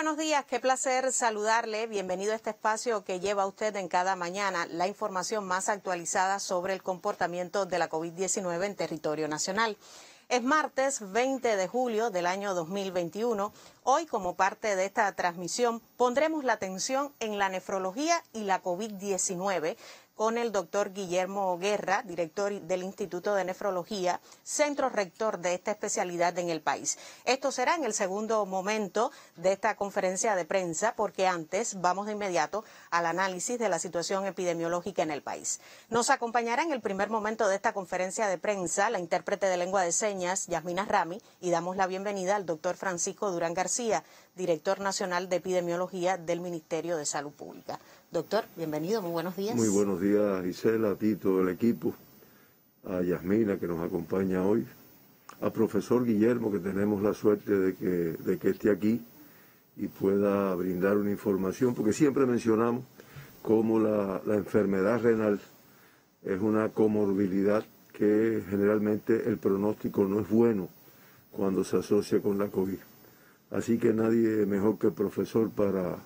buenos días, qué placer saludarle. Bienvenido a este espacio que lleva usted en cada mañana la información más actualizada sobre el comportamiento de la COVID-19 en territorio nacional. Es martes 20 de julio del año 2021. Hoy, como parte de esta transmisión, pondremos la atención en la nefrología y la COVID-19 con el doctor Guillermo Guerra, director del Instituto de Nefrología, centro rector de esta especialidad en el país. Esto será en el segundo momento de esta conferencia de prensa, porque antes vamos de inmediato al análisis de la situación epidemiológica en el país. Nos acompañará en el primer momento de esta conferencia de prensa la intérprete de lengua de señas, Yasmina Rami, y damos la bienvenida al doctor Francisco Durán García, director nacional de epidemiología del Ministerio de Salud Pública. Doctor, bienvenido, muy buenos días. Muy buenos días, Gisela, a ti, todo el equipo, a Yasmina, que nos acompaña hoy, a profesor Guillermo, que tenemos la suerte de que esté aquí y pueda brindar una información, porque siempre mencionamos cómo la enfermedad renal es una comorbilidad que generalmente el pronóstico no es bueno cuando se asocia con la COVID. Así que nadie mejor que el profesor para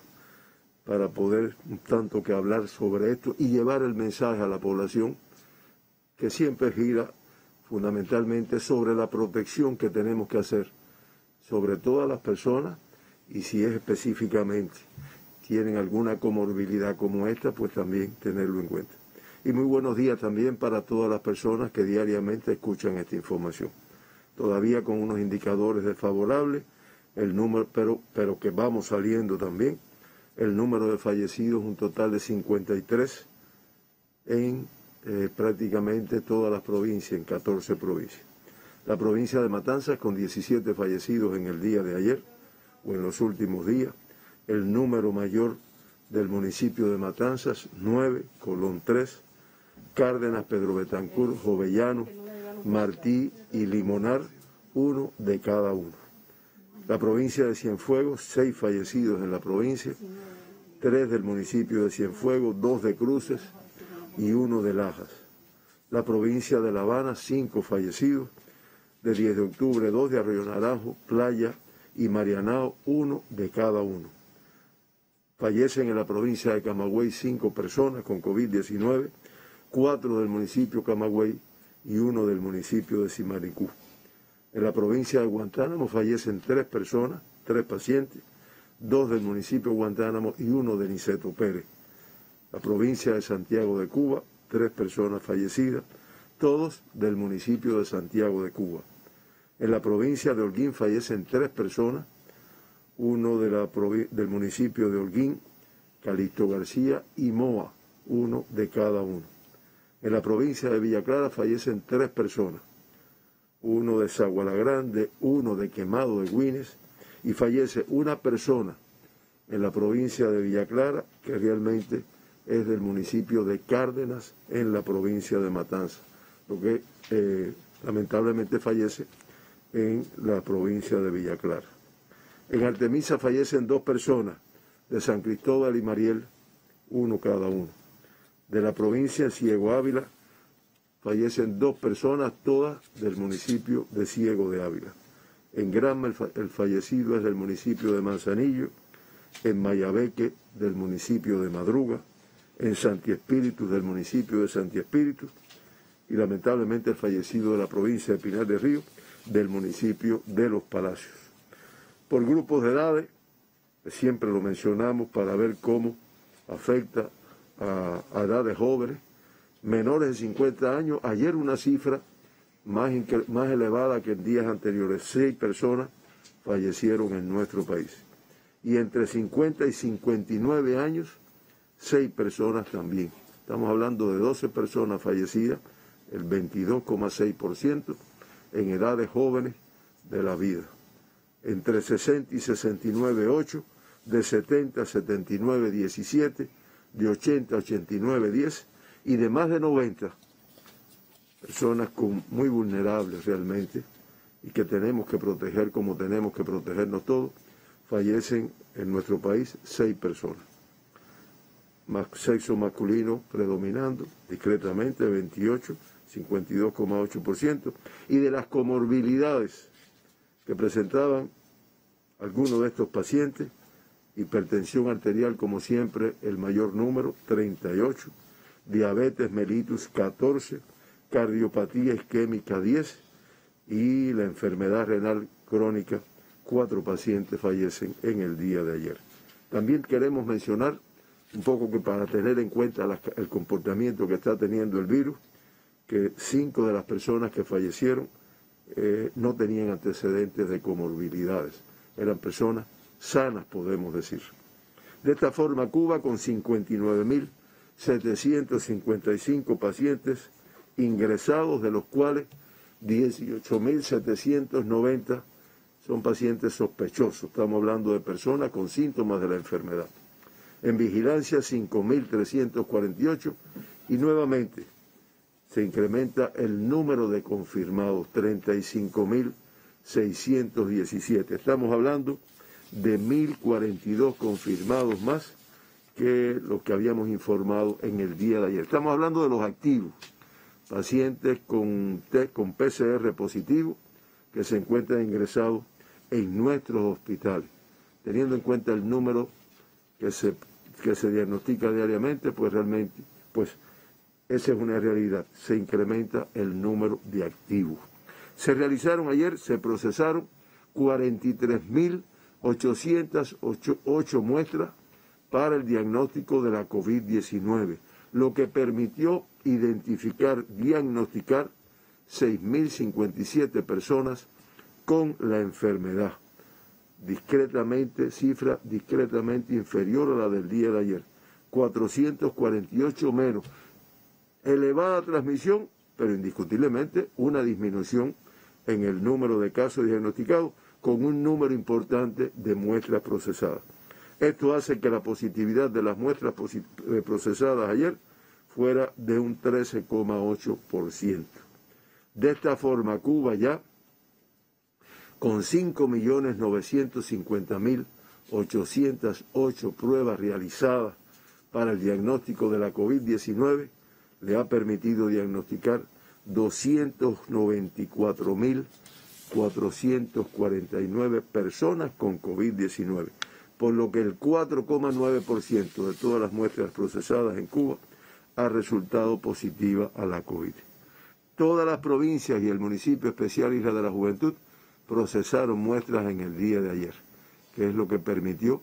poder un tanto que hablar sobre esto y llevar el mensaje a la población, que siempre gira fundamentalmente sobre la protección que tenemos que hacer sobre todas las personas, y si es específicamente tienen alguna comorbilidad como esta, pues también tenerlo en cuenta. Y muy buenos días también para todas las personas que diariamente escuchan esta información. Todavía con unos indicadores desfavorables, el número, pero que vamos saliendo también. El número de fallecidos, un total de 53 en prácticamente todas las provincias, en 14 provincias. La provincia de Matanzas con 17 fallecidos en el día de ayer o en los últimos días. El número mayor del municipio de Matanzas, 9, Colón 3, Cárdenas, Pedro Betancur, Jovellano, Martí y Limonar, 1 de cada uno. La provincia de Cienfuegos, 6 fallecidos en la provincia, 3 del municipio de Cienfuegos, 2 de Cruces y 1 de Lajas. La provincia de La Habana, 5 fallecidos, de 10 de octubre, 2 de Arroyo Naranjo, Playa y Marianao, 1 de cada uno. Fallecen en la provincia de Camagüey 5 personas con COVID-19, 4 del municipio de Camagüey y 1 del municipio de Simanicú. En la provincia de Guantánamo fallecen 3 personas, 3 pacientes, 2 del municipio de Guantánamo y 1 de Niceto Pérez. La provincia de Santiago de Cuba, 3 personas fallecidas, todos del municipio de Santiago de Cuba. En la provincia de Holguín fallecen 3 personas, 1 del municipio de Holguín, Calixto García y Moa, 1 de cada uno. En la provincia de Villa Clara fallecen 3 personas, 1 de Sagua la Grande, 1 de Quemado de Güines, y fallece una persona en la provincia de Villa Clara, que realmente es del municipio de Cárdenas, en la provincia de Matanzas, lo que lamentablemente fallece en la provincia de Villa Clara. En Artemisa fallecen 2 personas, de San Cristóbal y Mariel, 1 cada uno. De la provincia de Ciego Ávila fallecen 2 personas, todas del municipio de Ciego de Ávila. En Granma el fallecido es del municipio de Manzanillo, en Mayabeque del municipio de Madruga, en Santi Espíritu del municipio de Santi Espíritu, y lamentablemente el fallecido de la provincia de Pinar del Río del municipio de Los Palacios. Por grupos de edades, siempre lo mencionamos para ver cómo afecta a edades jóvenes, menores de 50 años, ayer una cifra más elevada que en días anteriores, 6 personas fallecieron en nuestro país. Y entre 50 y 59 años, 6 personas también. Estamos hablando de 12 personas fallecidas, el 22,6% en edades jóvenes de la vida. Entre 60 y 69, 8, de 70 a 79, 17, de 80 a 89, 10, y de más de 90, personas muy vulnerables realmente, y que tenemos que proteger como tenemos que protegernos todos, fallecen en nuestro país 6 personas. Sexo masculino predominando discretamente, 28, 52,8%, y de las comorbilidades que presentaban algunos de estos pacientes, hipertensión arterial como siempre el mayor número, 38, diabetes mellitus 14, cardiopatía isquémica 10 y la enfermedad renal crónica, 4 pacientes fallecen en el día de ayer. También queremos mencionar un poco que para tener en cuenta el comportamiento que está teniendo el virus, que 5 de las personas que fallecieron no tenían antecedentes de comorbilidades, eran personas sanas, podemos decir. De esta forma, Cuba, con 59.755 pacientes ingresados, de los cuales 18.790 son pacientes sospechosos. Estamos hablando de personas con síntomas de la enfermedad. En vigilancia, 5.348 y nuevamente se incrementa el número de confirmados, 35.617. Estamos hablando de 1.042 confirmados más que los que habíamos informado en el día de ayer. Estamos hablando de los activos, pacientes con PCR positivo que se encuentran ingresados en nuestros hospitales. Teniendo en cuenta el número que se diagnostica diariamente, pues realmente, esa es una realidad, se incrementa el número de activos. Se procesaron 43.808 muestras para el diagnóstico de la COVID-19, lo que permitió diagnosticar 6.057 personas con la enfermedad. Cifra discretamente inferior a la del día de ayer, 448 menos. Elevada transmisión, pero indiscutiblemente una disminución en el número de casos diagnosticados, con un número importante de muestras procesadas. Esto hace que la positividad de las muestras procesadas ayer fuera de un 13,8%. De esta forma, Cuba ya, con 5.950.808 pruebas realizadas para el diagnóstico de la COVID-19, le ha permitido diagnosticar 294.449 personas con COVID-19, por lo que el 4,9% de todas las muestras procesadas en Cuba ha resultado positiva a la COVID. Todas las provincias y el municipio especial Isla de la Juventud procesaron muestras en el día de ayer, que es lo que permitió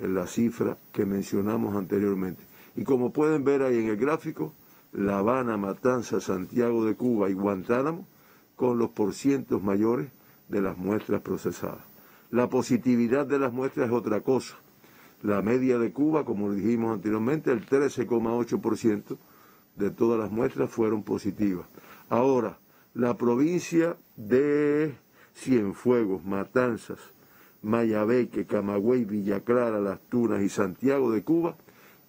la cifra que mencionamos anteriormente. Y como pueden ver ahí en el gráfico, La Habana, Matanzas, Santiago de Cuba y Guantánamo con los porcientos mayores de las muestras procesadas. La positividad de las muestras es otra cosa. La media de Cuba, como dijimos anteriormente, el 13,8% de todas las muestras fueron positivas. Ahora, la provincia de Cienfuegos, Matanzas, Mayabeque, Camagüey, Villa Clara, Las Tunas y Santiago de Cuba,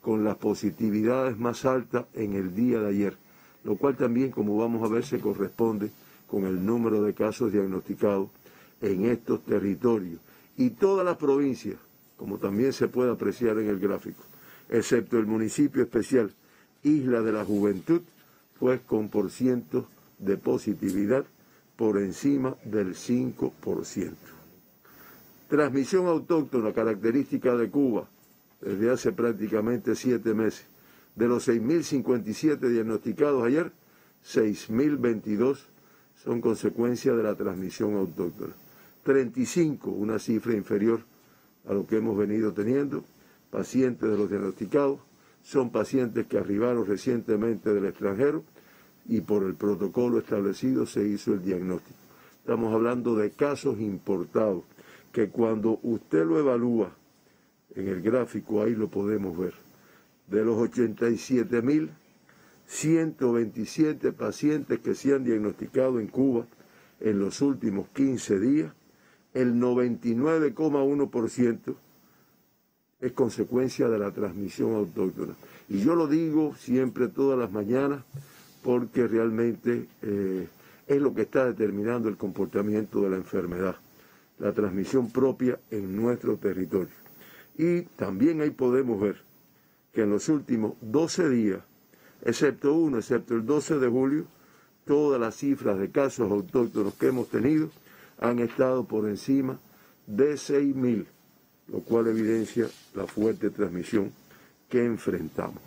con las positividades más altas en el día de ayer, lo cual también, como vamos a ver, se corresponde con el número de casos diagnosticados en estos territorios. Y todas las provincias, como también se puede apreciar en el gráfico, excepto el municipio especial Isla de la Juventud, pues con porcientos de positividad por encima del 5%. Transmisión autóctona, característica de Cuba, desde hace prácticamente 7 meses. De los 6.057 diagnosticados ayer, 6.022 son consecuencia de la transmisión autóctona. 35, una cifra inferior a lo que hemos venido teniendo, pacientes de los diagnosticados, son pacientes que arribaron recientemente del extranjero y por el protocolo establecido se hizo el diagnóstico. Estamos hablando de casos importados, que cuando usted lo evalúa en el gráfico, ahí lo podemos ver. De los 87.127 pacientes que se han diagnosticado en Cuba en los últimos 15 días, el 99,1% es consecuencia de la transmisión autóctona. Y yo lo digo siempre, todas las mañanas, porque realmente es lo que está determinando el comportamiento de la enfermedad, la transmisión propia en nuestro territorio. Y también ahí podemos ver que en los últimos 12 días, excepto el 12 de julio, todas las cifras de casos autóctonos que hemos tenido han estado por encima de 6.000. lo cual evidencia la fuerte transmisión que enfrentamos.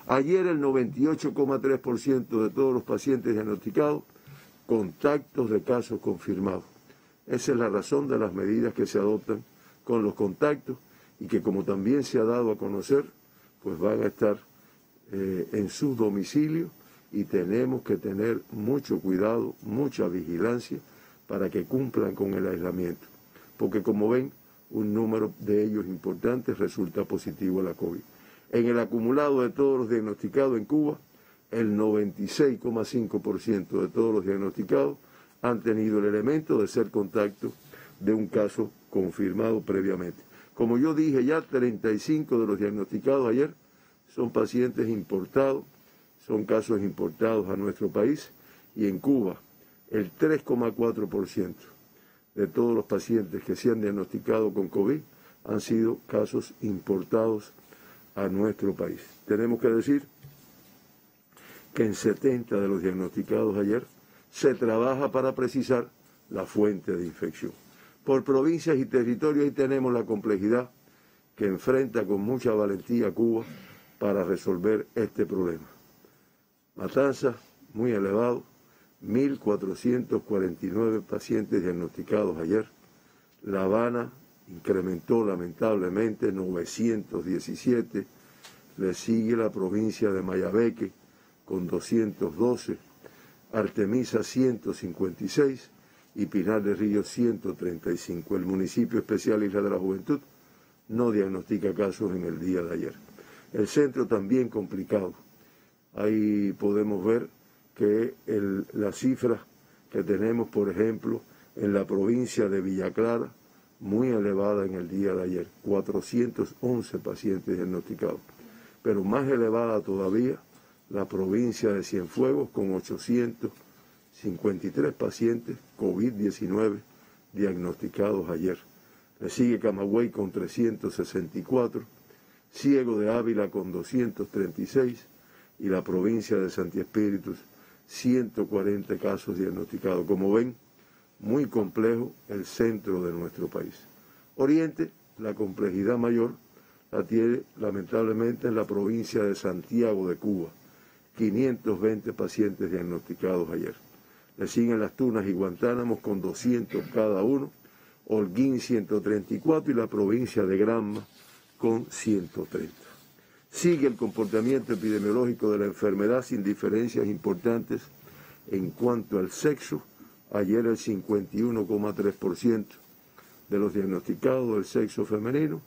Ayer el 98,3% de todos los pacientes diagnosticados, contactos de casos confirmados. Esa es la razón de las medidas que se adoptan con los contactos y que, como también se ha dado a conocer, pues van a estar en sus domicilios, y tenemos que tener mucho cuidado, mucha vigilancia para que cumplan con el aislamiento, porque como ven, un número de ellos importante resulta positivo a la COVID. En el acumulado de todos los diagnosticados en Cuba, el 96,5% de todos los diagnosticados han tenido el elemento de ser contacto de un caso confirmado previamente. Como yo dije ya, 35 de los diagnosticados ayer son pacientes importados, son casos importados a nuestro país, y en Cuba el 3,4% de todos los pacientes que se han diagnosticado con COVID han sido casos importados a nuestro país. Tenemos que decir que en 70 de los diagnosticados ayer se trabaja para precisar la fuente de infección. Por provincias y territorios, ahí tenemos la complejidad que enfrenta con mucha valentía Cuba para resolver este problema. Matanzas, muy elevado, 1.449 pacientes diagnosticados ayer. La Habana incrementó lamentablemente 917. Le sigue la provincia de Mayabeque con 212, Artemisa 156 y Pinar del Río 135. El municipio especial Isla de la Juventud no diagnostica casos en el día de ayer. El centro también complicado. Ahí podemos ver que las cifras que tenemos, por ejemplo, en la provincia de Villa Clara, muy elevada en el día de ayer, 411 pacientes diagnosticados. Pero más elevada todavía la provincia de Cienfuegos, con 853 pacientes COVID-19 diagnosticados ayer. Le sigue Camagüey con 364, Ciego de Ávila con 236 y la provincia de Santi Espíritus 140 casos diagnosticados. Como ven, muy complejo el centro de nuestro país. Oriente, la complejidad mayor la tiene lamentablemente en la provincia de Santiago de Cuba, 520 pacientes diagnosticados ayer. Le siguen Las Tunas y Guantánamo con 200 cada uno, Holguín 134 y la provincia de Granma con 130. Sigue el comportamiento epidemiológico de la enfermedad sin diferencias importantes en cuanto al sexo. Ayer el 51,3% de los diagnosticados del sexo femenino,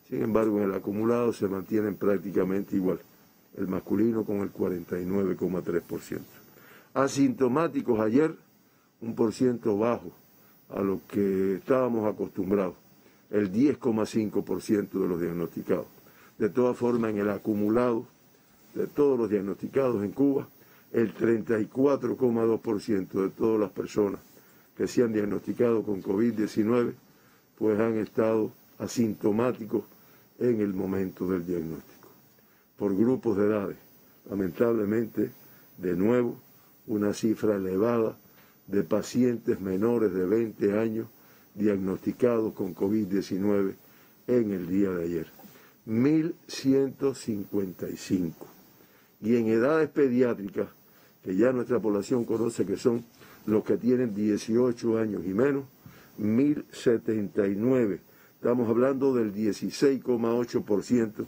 sin embargo en el acumulado se mantienen prácticamente igual, el masculino con el 49,3%. Asintomáticos ayer, un porciento bajo a lo que estábamos acostumbrados, el 10,5% de los diagnosticados. De todas formas, en el acumulado de todos los diagnosticados en Cuba, el 34,2% de todas las personas que se han diagnosticado con COVID-19, pues han estado asintomáticos en el momento del diagnóstico. Por grupos de edades, lamentablemente, de nuevo, una cifra elevada de pacientes menores de 20 años diagnosticados con COVID-19 en el día de ayer. 1.155. Y en edades pediátricas, que ya nuestra población conoce que son los que tienen 18 años y menos, 1.079. Estamos hablando del 16,8%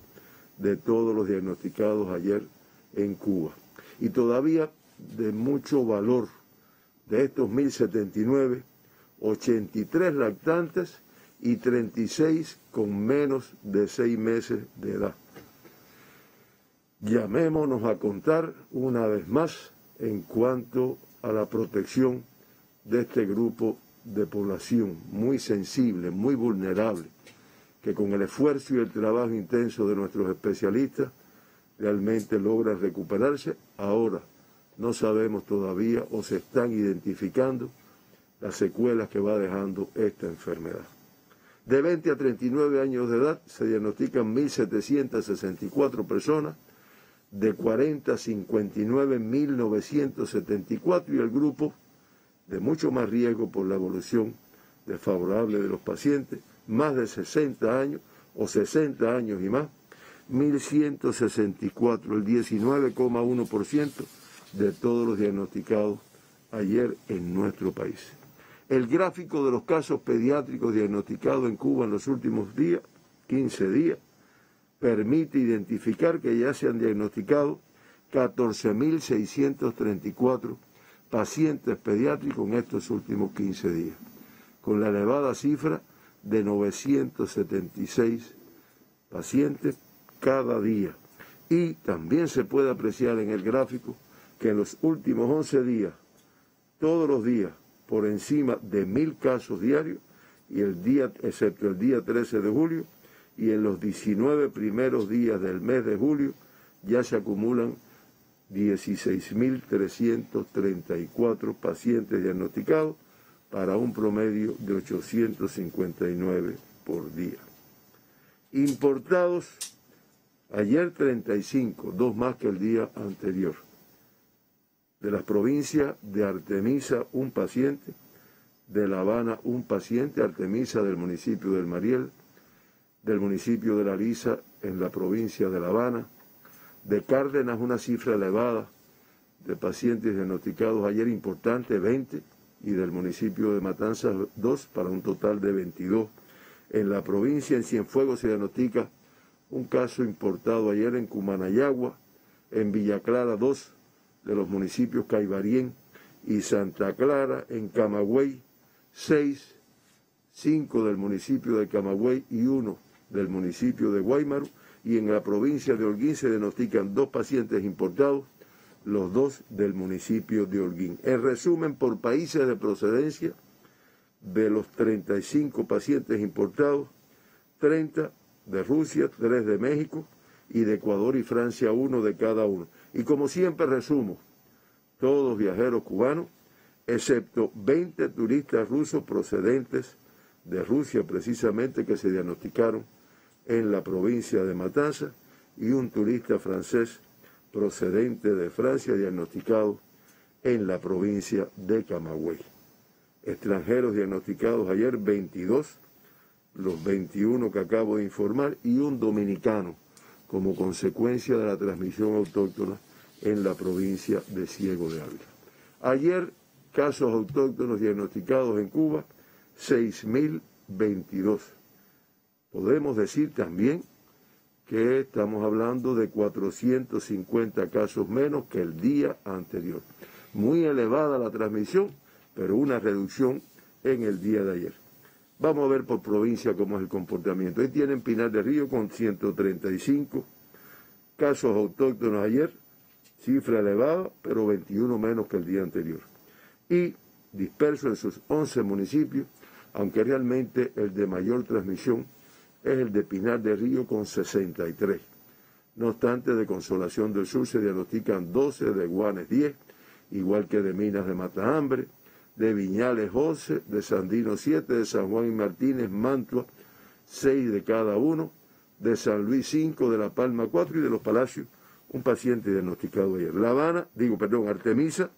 de todos los diagnosticados ayer en Cuba. Y todavía de mucho valor, de estos 1.079, 83 lactantes y 36 con menos de 6 meses de edad. Llamémonos a contar una vez más en cuanto a la protección de este grupo de población muy sensible, muy vulnerable, que con el esfuerzo y el trabajo intenso de nuestros especialistas realmente logra recuperarse. Ahora no sabemos todavía o se están identificando las secuelas que va dejando esta enfermedad. De 20 a 39 años de edad se diagnostican 1.764 personas, de 40 a 59, 1.974, y el grupo de mucho más riesgo por la evolución desfavorable de los pacientes, más de 60 años o 60 años y más, 1.164, el 19,1% de todos los diagnosticados ayer en nuestro país. El gráfico de los casos pediátricos diagnosticados en Cuba en los últimos días, 15 días, permite identificar que ya se han diagnosticado 14.634 pacientes pediátricos en estos últimos 15 días, con la elevada cifra de 976 pacientes cada día. Y también se puede apreciar en el gráfico que en los últimos 11 días, todos los días, por encima de 1.000 casos diarios, y excepto el día 13 de julio, y en los 19 primeros días del mes de julio, ya se acumulan 16.334 pacientes diagnosticados para un promedio de 859 por día. Importados, ayer 35, 2 más que el día anterior. De las provincias de Artemisa, un paciente, de La Habana, un paciente, Artemisa del municipio del Mariel, del municipio de La Lisa en la provincia de La Habana, de Cárdenas una cifra elevada de pacientes diagnosticados ayer importante, 20, y del municipio de Matanzas 2 para un total de 22. En la provincia, en Cienfuegos, se diagnostica un caso importado ayer en Cumanayagua, en Villa Clara 2 de los municipios Caibarien y Santa Clara, en Camagüey 6, 5 del municipio de Camagüey y 1 del municipio de Guaymaru, y en la provincia de Holguín se diagnostican 2 pacientes importados, los 2 del municipio de Holguín. En resumen, por países de procedencia, de los 35 pacientes importados, 30 de Rusia, 3 de México, y de Ecuador y Francia 1 de cada uno. Y como siempre resumo, todos viajeros cubanos, excepto 20 turistas rusos procedentes de Rusia precisamente, que se diagnosticaron en la provincia de Matanzas, y un turista francés procedente de Francia diagnosticado en la provincia de Camagüey. Extranjeros diagnosticados ayer 22, los 21 que acabo de informar, y un dominicano como consecuencia de la transmisión autóctona en la provincia de Ciego de Ávila. Ayer, casos autóctonos diagnosticados en Cuba, 6.022. Podemos decir también que estamos hablando de 450 casos menos que el día anterior. Muy elevada la transmisión, pero una reducción en el día de ayer. Vamos a ver por provincia cómo es el comportamiento. Ahí tienen Pinar del Río con 135 casos autóctonos ayer, cifra elevada, pero 21 menos que el día anterior. Y disperso en sus 11 municipios, aunque realmente el de mayor transmisión es el de Pinar del Río con 63. No obstante, de Consolación del Sur se diagnostican 12, de Guanes 10, igual que de Minas de Matahambre, de Viñales 11, de Sandino 7, de San Juan y Martínez, Mantua 6 de cada uno, de San Luis 5, de La Palma 4 y de Los Palacios un paciente diagnosticado ayer. Artemisa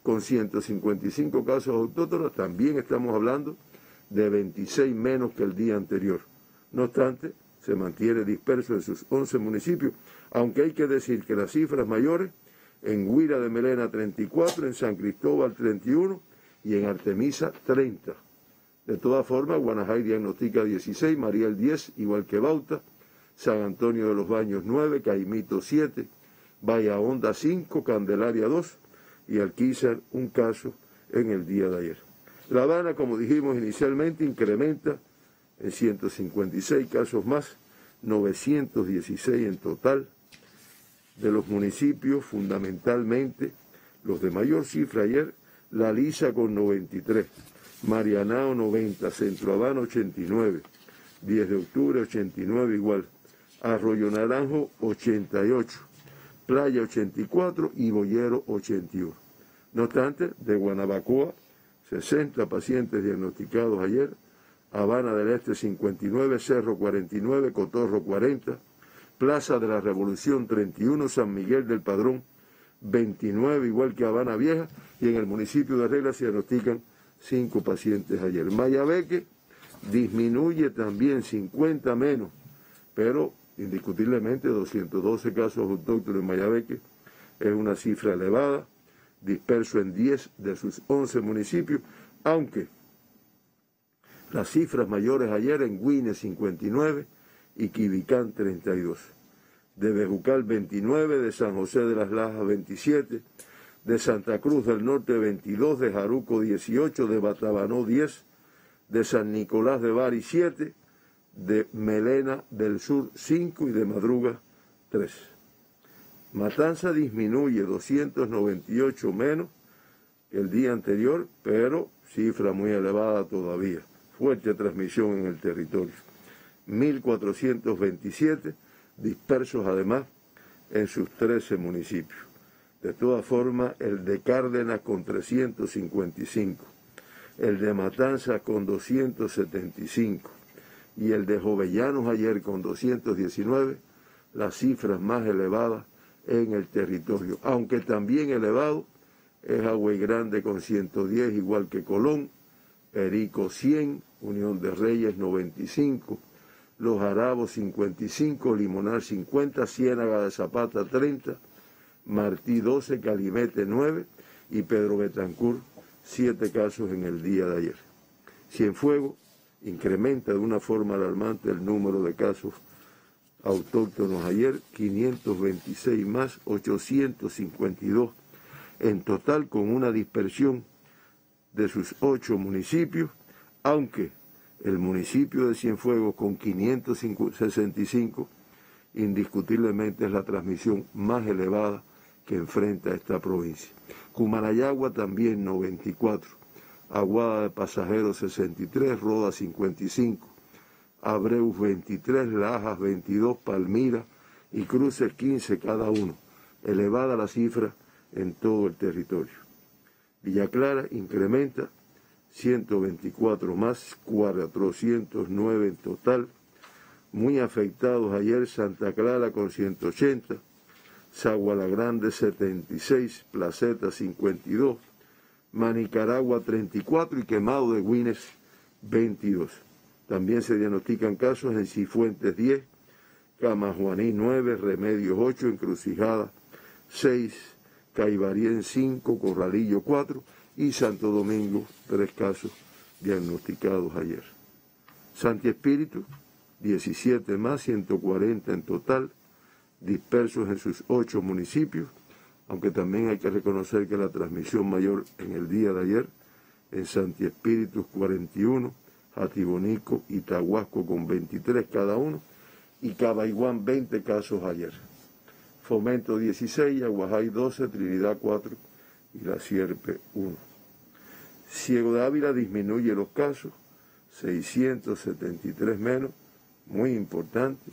con 155 casos autóctonos, también estamos hablando de 26 menos que el día anterior. No obstante, se mantiene disperso en sus 11 municipios, aunque hay que decir que las cifras mayores, en Huira de Melena 34, en San Cristóbal 31 y en Artemisa 30. De todas formas, Guanajay diagnostica 16, Mariel 10, igual que Bauta, San Antonio de los Baños 9, Caimito 7, Bahía Honda 5, Candelaria 2 y Alquizar un caso en el día de ayer. La Habana, como dijimos inicialmente, incrementa en 156 casos más, 916 en total, de los municipios, fundamentalmente los de mayor cifra ayer, La Lisa con 93, Marianao 90, Centro Habana 89, 10 de octubre 89 igual, Arroyo Naranjo 88, Playa 84 y Boyero 81. No obstante, de Guanabacoa, 60 pacientes diagnosticados ayer, Habana del Este 59, Cerro 49, Cotorro 40, Plaza de la Revolución 31, San Miguel del Padrón 29, igual que Habana Vieja, y en el municipio de Regla se diagnostican 5 pacientes ayer. Mayabeque disminuye también 50 menos, pero indiscutiblemente 212 casos autóctonos en Mayabeque es una cifra elevada, disperso en 10 de sus 11 municipios, aunque las cifras mayores ayer en Guine 59 y Quibicán 32, de Bejucal 29, de San José de las Lajas 27, de Santa Cruz del Norte 22, de Jaruco 18, de Batabanó 10, de San Nicolás de Bari 7, de Melena del Sur 5 y de Madruga 3. Matanza disminuye 298 menos que el día anterior, pero cifra muy elevada todavía. Fuerte transmisión en el territorio. 1.427 dispersos además en sus 13 municipios. De todas formas, el de Cárdenas con 355, el de Matanzas con 275 y el de Jovellanos ayer con 219, las cifras más elevadas en el territorio. Aunque también elevado es Agüey Grande con 110, igual que Colón, Perico 100, Unión de Reyes 95, Los Arabos 55, Limonar 50, Ciénaga de Zapata 30, Martí 12, Calimete 9 y Pedro Betancur 7 casos en el día de ayer. Cienfuegos incrementa de una forma alarmante el número de casos autóctonos ayer, 526 más 852 en total, con una dispersión de sus 8 municipios, aunque el municipio de Cienfuegos con 565 indiscutiblemente es la transmisión más elevada que enfrenta esta provincia. Cumanayagua también 94, Aguada de Pasajeros 63, Roda 55, Abreu 23, Lajas 22, Palmira y Cruces 15 cada uno. Elevada la cifra en todo el territorio. Villa Clara incrementa 124 más, 409 en total. Muy afectados ayer Santa Clara con 180, Sagua la Grande 76, Placeta 52, Manicaragua 34 y Quemado de Guines 22. También se diagnostican casos en Cifuentes 10, Camajuaní 9, Remedios 8, Encrucijada 6, Caibarien 5, Corralillo 4 y Santo Domingo 3 casos diagnosticados ayer. Santi Espíritu 17 más, 140 en total, dispersos en sus 8 municipios, aunque también hay que reconocer que la transmisión mayor en el día de ayer, en Santi Espíritu 41, Jatibonico y Tahuasco con 23 cada uno, y Cabaiguán 20 casos ayer. Fomento 16, Aguajay 12, Trinidad 4 y La Sierpe 1. Ciego de Ávila disminuye los casos, 673 menos, muy importante.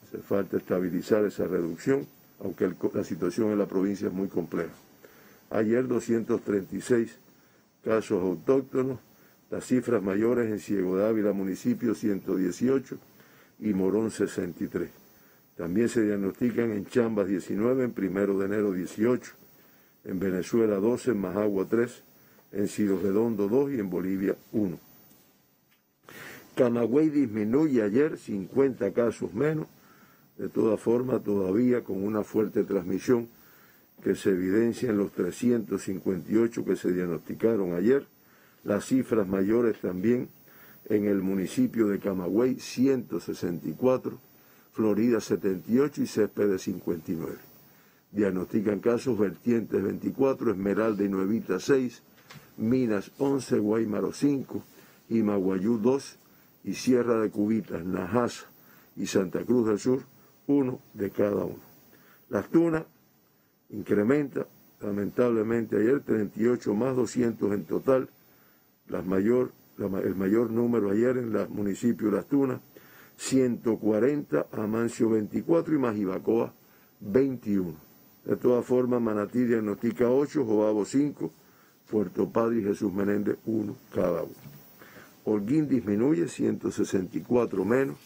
Hace falta estabilizar esa reducción, aunque la situación en la provincia es muy compleja. Ayer 236 casos autóctonos, las cifras mayores en Ciego de Ávila, municipio 118 y Morón 63. También se diagnostican en Chambas 19, en 1 de enero 18, en Venezuela 12, en Majagua 3, en Ciudad Redondo 2 y en Bolivia 1. Camagüey disminuye ayer 50 casos menos, de todas formas todavía con una fuerte transmisión que se evidencia en los 358 que se diagnosticaron ayer. Las cifras mayores también en el municipio de Camagüey 164, Florida 78 y Céspedes 59. Diagnostican casos Vertientes 24, Esmeralda y Nuevita 6, Minas 11, Guaymaro 5, Imaguayú 2 y Sierra de Cubitas, Najasa y Santa Cruz del Sur 1 de cada uno. Las Tunas incrementa lamentablemente ayer 38 más 200 en total, el mayor número ayer en el municipio de Las Tunas, 140, Amancio 24 y Majibacoa 21. De todas formas, Manatí diagnostica 8, Joabo 5, Puerto Padre y Jesús Menéndez 1 cada uno. Holguín disminuye 164 menos.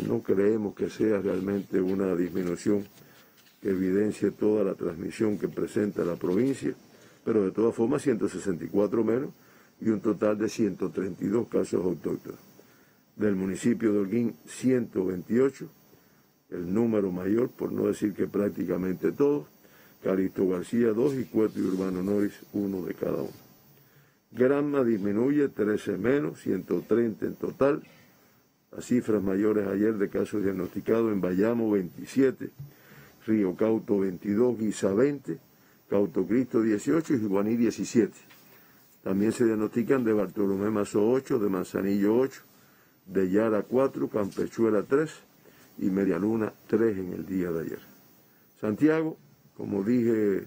No creemos que sea realmente una disminución que evidencie toda la transmisión que presenta la provincia, pero de todas formas 164 menos y un total de 132 casos autóctonos. Del municipio de Holguín, 128, el número mayor, por no decir que prácticamente todos. Calixto García, 2, y Cueto y Urbano Noris, 1 de cada uno. Granma disminuye, 13 menos, 130 en total. Las cifras mayores ayer de casos diagnosticados: en Bayamo 27, Río Cauto 22, Guisa 20, Cauto Cristo 18 y Juaní 17. También se diagnostican de Bartolomé Mazo 8, de Manzanillo 8, de Yara 4, Campechuela 3 y Medialuna 3 en el día de ayer. Santiago, como dije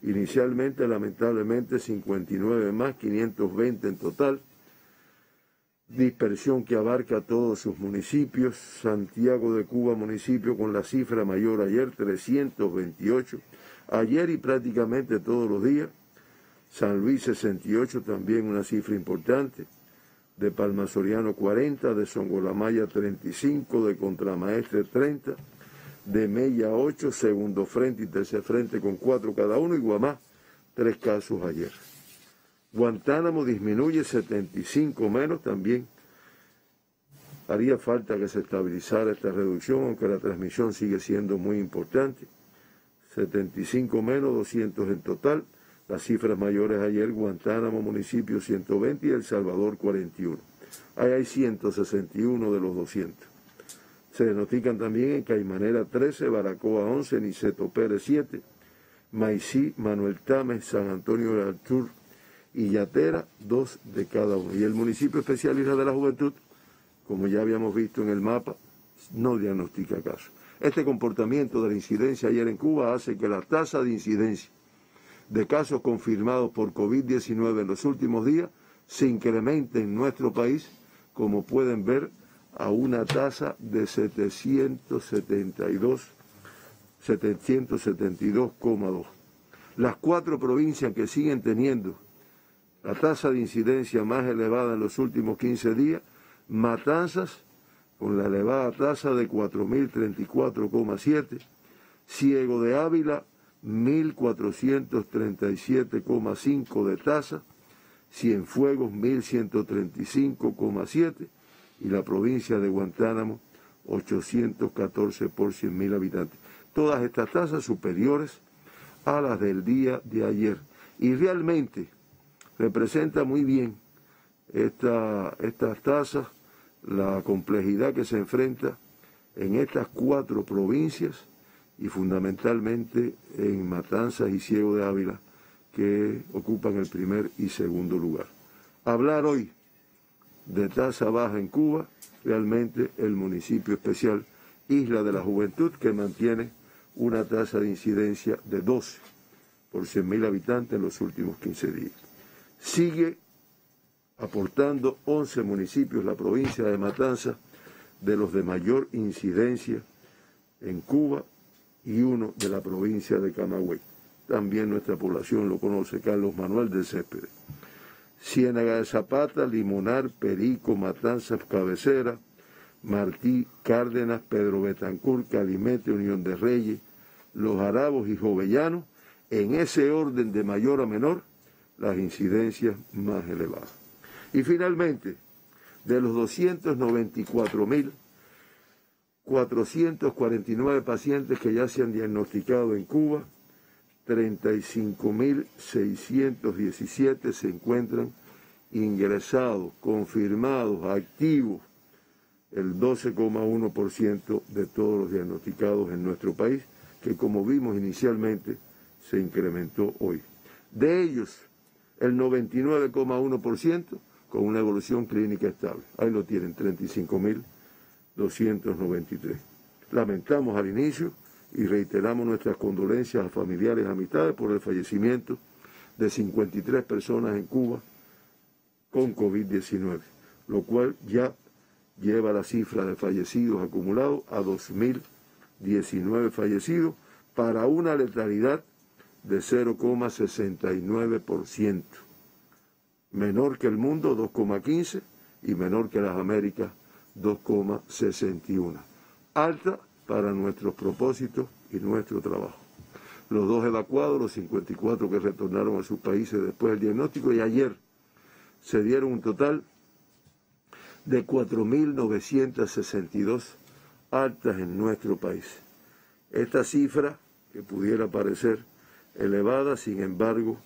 inicialmente, lamentablemente 59 más, 520 en total. Dispersión que abarca todos sus municipios. Santiago de Cuba, municipio con la cifra mayor ayer, 328. Ayer y prácticamente todos los días. San Luis 68, también una cifra importante. De Palma Soriano 40, de Songolamaya 35, de Contramaestre 30, de Mella 8, segundo frente y tercer frente con 4 cada uno, y Guamá 3 casos ayer. Guantánamo disminuye, 75 menos, también haría falta que se estabilizara esta reducción, aunque la transmisión sigue siendo muy importante. 75 menos, 200 en total. Las cifras mayores ayer: Guantánamo, municipio 120 y El Salvador 41. Ahí hay 161 de los 200. Se diagnostican también en Caimanera 13, Baracoa 11, Niceto Pérez 7, Maicí, Manuel Tames, San Antonio de Altur y Yatera, 2 de cada uno. Y el municipio especial Isla de la Juventud, como ya habíamos visto en el mapa, no diagnostica casos. Este comportamiento de la incidencia ayer en Cuba hace que la tasa de incidencia de casos confirmados por COVID-19 en los últimos días se incremente en nuestro país, como pueden ver, a una tasa de 772,2. Las 4 provincias que siguen teniendo la tasa de incidencia más elevada en los últimos 15 días, Matanzas, con la elevada tasa de 4.034,7, Ciego de Ávila, 1.437,5 de tasa, Cienfuegos 1.135,7 y la provincia de Guantánamo 814 por 100.000 habitantes. Todas estas tasas superiores a las del día de ayer. Y realmente representa muy bien estas tasas la complejidad que se enfrenta en estas 4 provincias y fundamentalmente en Matanzas y Ciego de Ávila, que ocupan el primer y segundo lugar. Hablar hoy de tasa baja en Cuba, realmente el municipio especial Isla de la Juventud, que mantiene una tasa de incidencia de 12 por 100.000 habitantes en los últimos 15 días. Sigue aportando 11 municipios la provincia de Matanzas de los de mayor incidencia en Cuba y uno de la provincia de Camagüey. También nuestra población lo conoce: Carlos Manuel del Céspedes. Ciénaga de Zapata, Limonar, Perico, Matanzas, Cabecera, Martí, Cárdenas, Pedro Betancur, Calimete, Unión de Reyes, Los Arabos y Jovellanos, en ese orden de mayor a menor, las incidencias más elevadas. Y finalmente, de los 294.449 pacientes que ya se han diagnosticado en Cuba, 35.617 se encuentran ingresados, confirmados, activos, el 12,1% de todos los diagnosticados en nuestro país, que como vimos inicialmente se incrementó hoy. De ellos, el 99,1% con una evolución clínica estable. Ahí lo tienen, 35.293. Lamentamos al inicio y reiteramos nuestras condolencias a familiares y amistades por el fallecimiento de 53 personas en Cuba con COVID-19, lo cual ya lleva la cifra de fallecidos acumulados a 2.019 fallecidos para una letalidad de 0,69%. Menor que el mundo, 2,15%, y menor que las Américas, 2,61%. Alta para nuestros propósitos y nuestro trabajo. Los 2 evacuados, los 54 que retornaron a sus países después del diagnóstico, y ayer se dieron un total de 4.962 altas en nuestro país. Esta cifra, que pudiera parecer elevada, sin embargo,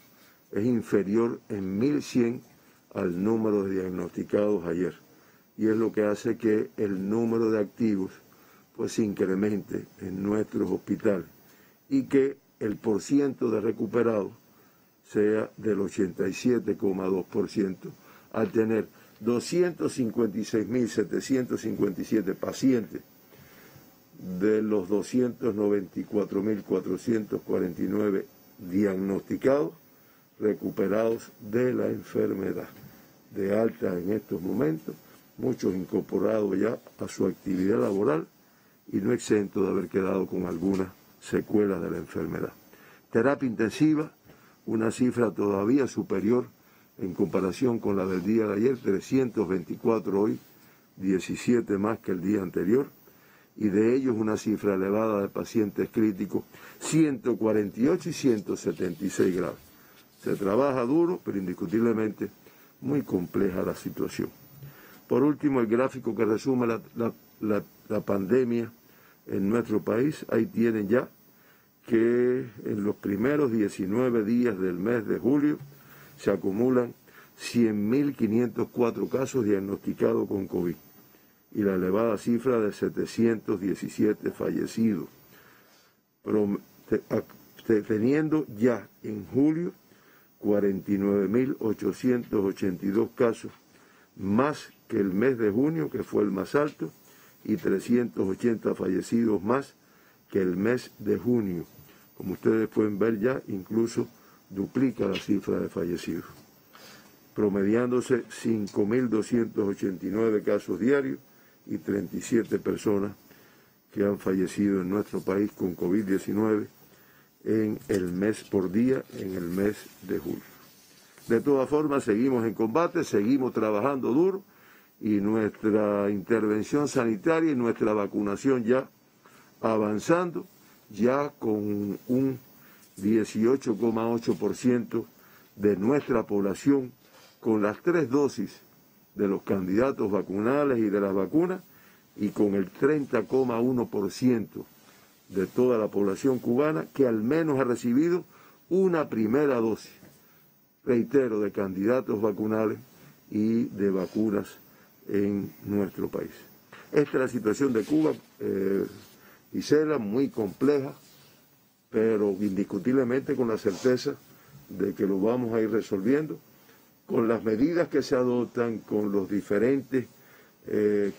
es inferior en 1.100 al número de diagnosticados ayer. Y es lo que hace que el número de activos pues se incremente en nuestros hospitales y que el porciento de recuperados sea del 87,2%, al tener 256.757 pacientes de los 294.449 diagnosticados, recuperados de la enfermedad, de alta en estos momentos, muchos incorporados ya a su actividad laboral y no exentos de haber quedado con algunas secuelas de la enfermedad. Terapia intensiva, una cifra todavía superior en comparación con la del día de ayer, 324 hoy, 17 más que el día anterior, y de ellos una cifra elevada de pacientes críticos, 148 y 176 grados. Se trabaja duro, pero indiscutiblemente muy compleja la situación. Por último, el gráfico que resume la pandemia en nuestro país. Ahí tienen ya que en los primeros 19 días del mes de julio se acumulan 100.504 casos diagnosticados con COVID y la elevada cifra de 717 fallecidos, teniendo ya en julio 49.882 casos, más que el mes de junio, que fue el más alto, y 380 fallecidos más que el mes de junio. Como ustedes pueden ver ya, incluso duplica la cifra de fallecidos, promediándose 5.289 casos diarios y 37 personas que han fallecido en nuestro país con COVID-19 en el mes por día, en el mes de julio. De todas formas, seguimos en combate, seguimos trabajando duro y nuestra intervención sanitaria y nuestra vacunación ya avanzando, ya con un 18,8% de nuestra población con las 3 dosis de los candidatos vacunales y de las vacunas, y con el 30,1% de toda la población cubana que al menos ha recibido una primera dosis, reitero, de candidatos vacunales y de vacunas en nuestro país. Esta es la situación de Cuba, Gisela, muy compleja, pero indiscutiblemente con la certeza de que lo vamos a ir resolviendo, con las medidas que se adoptan, con los diferentes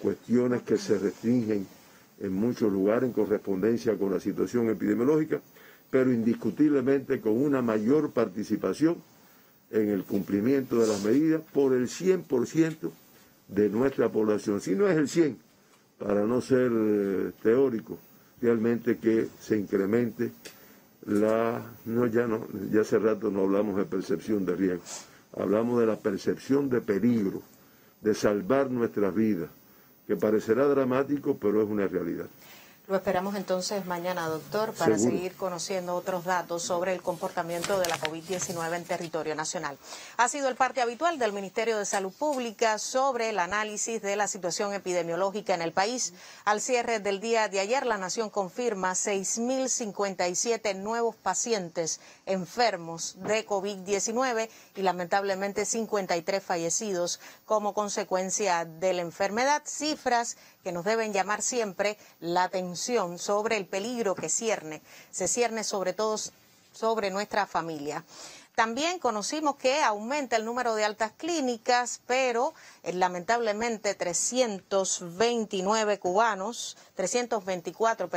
cuestiones que se restringen en muchos lugares en correspondencia con la situación epidemiológica, pero indiscutiblemente con una mayor participación en el cumplimiento de las medidas por el 100% de nuestra población. Si no es el 100%, para no ser teórico, realmente que se incremente ya hace rato no hablamos de percepción de riesgo, hablamos de la percepción de peligro, de salvar nuestras vidas, que parecerá dramático, pero es una realidad. Lo esperamos entonces mañana, doctor, para seguir conociendo otros datos sobre el comportamiento de la COVID-19 en territorio nacional. Ha sido el parte habitual del Ministerio de Salud Pública sobre el análisis de la situación epidemiológica en el país. Al cierre del día de ayer, la Nación confirma 6.057 nuevos pacientes enfermos de COVID-19 y lamentablemente 53 fallecidos como consecuencia de la enfermedad. Cifras que nos deben llamar siempre la atención sobre el peligro que se cierne sobre todo sobre nuestra familia. También conocimos que aumenta el número de altas clínicas, pero lamentablemente 324,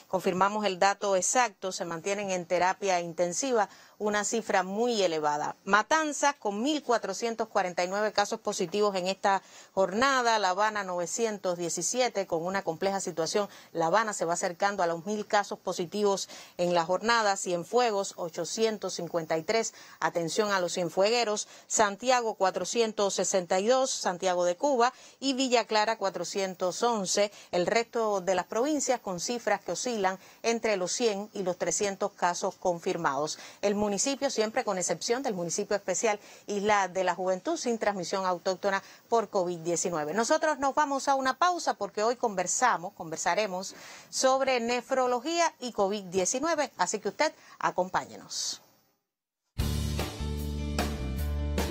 confirmamos el dato exacto, se mantienen en terapia intensiva, una cifra muy elevada. Matanzas con 1.449 casos positivos en esta jornada, La Habana 917 con una compleja situación. La Habana se va acercando a los 1.000 casos positivos en la jornada. Cienfuegos 853, atención a los cienfuegueros. Santiago 462, Santiago de Cuba, y Villa Clara 411. El resto de las provincias con cifras que oscilan entre los 100 y los 300 casos confirmados. El municipios, siempre con excepción del municipio especial Isla de la Juventud, sin transmisión autóctona por COVID-19. Nosotros nos vamos a una pausa porque hoy conversaremos sobre nefrología y COVID-19, así que usted acompáñenos.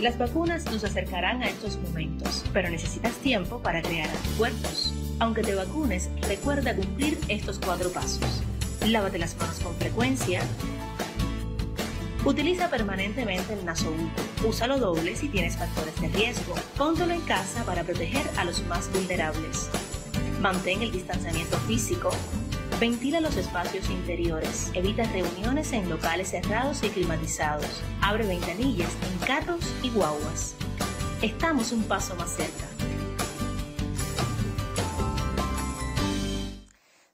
Las vacunas nos acercarán a estos momentos, pero necesitas tiempo para crear anticuerpos. Aunque te vacunes, recuerda cumplir estos 4 pasos. Lávate las manos con frecuencia. Utiliza permanentemente el nasobuco. Úsalo doble si tienes factores de riesgo. Póntelo en casa para proteger a los más vulnerables. Mantén el distanciamiento físico. Ventila los espacios interiores. Evita reuniones en locales cerrados y climatizados. Abre ventanillas en carros y guaguas. Estamos un paso más cerca.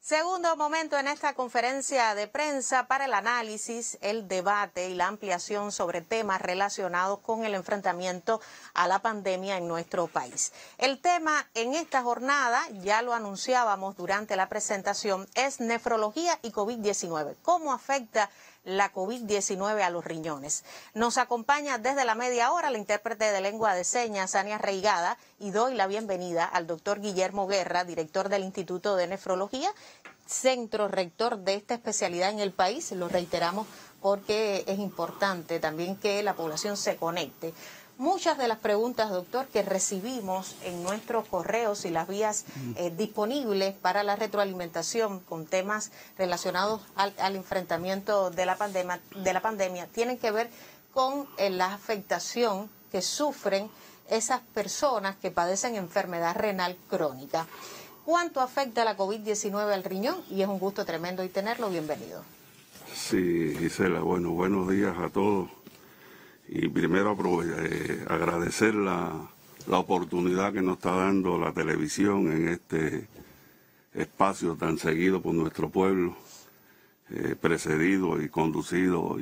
Segundo momento en esta conferencia de prensa para el análisis, el debate y la ampliación sobre temas relacionados con el enfrentamiento a la pandemia en nuestro país. El tema en esta jornada, ya lo anunciábamos durante la presentación, es nefrología y COVID-19. ¿Cómo afecta la COVID-19 a los riñones? Nos acompaña desde la media hora la intérprete de lengua de señas, Ania Reigada, y doy la bienvenida al doctor Guillermo Guerra, director del Instituto de Nefrología, centro rector de esta especialidad en el país. Lo reiteramos porque es importante también que la población se conecte. Muchas de las preguntas, doctor, que recibimos en nuestros correos y las vías disponibles para la retroalimentación con temas relacionados al enfrentamiento de la pandemia tienen que ver con la afectación que sufren esas personas que padecen enfermedad renal crónica. ¿Cuánto afecta la COVID-19 al riñón? Y es un gusto tremendo y tenerlo. Bienvenido. Sí, Gisela, bueno, buenos días a todos. Y primero agradecer la oportunidad que nos está dando la televisión en este espacio tan seguido por nuestro pueblo, precedido y conducido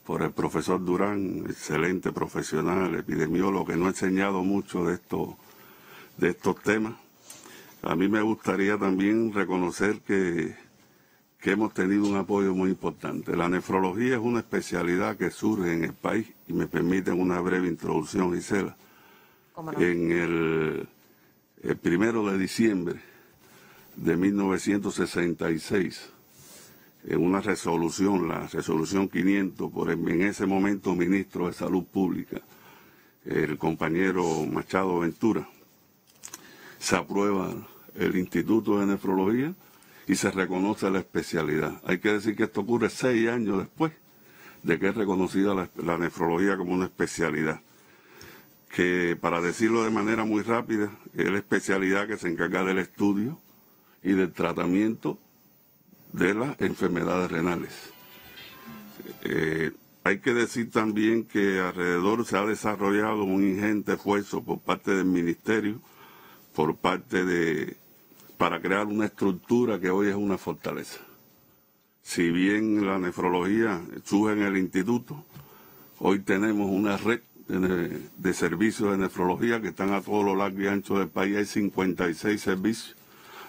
por el profesor Durán, excelente profesional, epidemiólogo, que nos ha enseñado mucho de estos temas. A mí me gustaría también reconocer que hemos tenido un apoyo muy importante. La nefrología es una especialidad que surge en el país, y me permiten una breve introducción, Gisela. ¿Cómo no? En el 1 de diciembre de 1966, en una resolución, la resolución 500, por en ese momento ministro de Salud Pública, el compañero Machado Ventura, se aprueba el Instituto de Nefrología y se reconoce la especialidad. Hay que decir que esto ocurre 6 años después de que es reconocida la nefrología como una especialidad, que, para decirlo de manera muy rápida, es la especialidad que se encarga del estudio y del tratamiento de las enfermedades renales. Hay que decir también que alrededor se ha desarrollado un ingente esfuerzo por parte del Ministerio, para crear una estructura que hoy es una fortaleza. Si bien la nefrología surge en el instituto, hoy tenemos una red de servicios de nefrología que están a todo lo largo y ancho del país. Hay 56 servicios,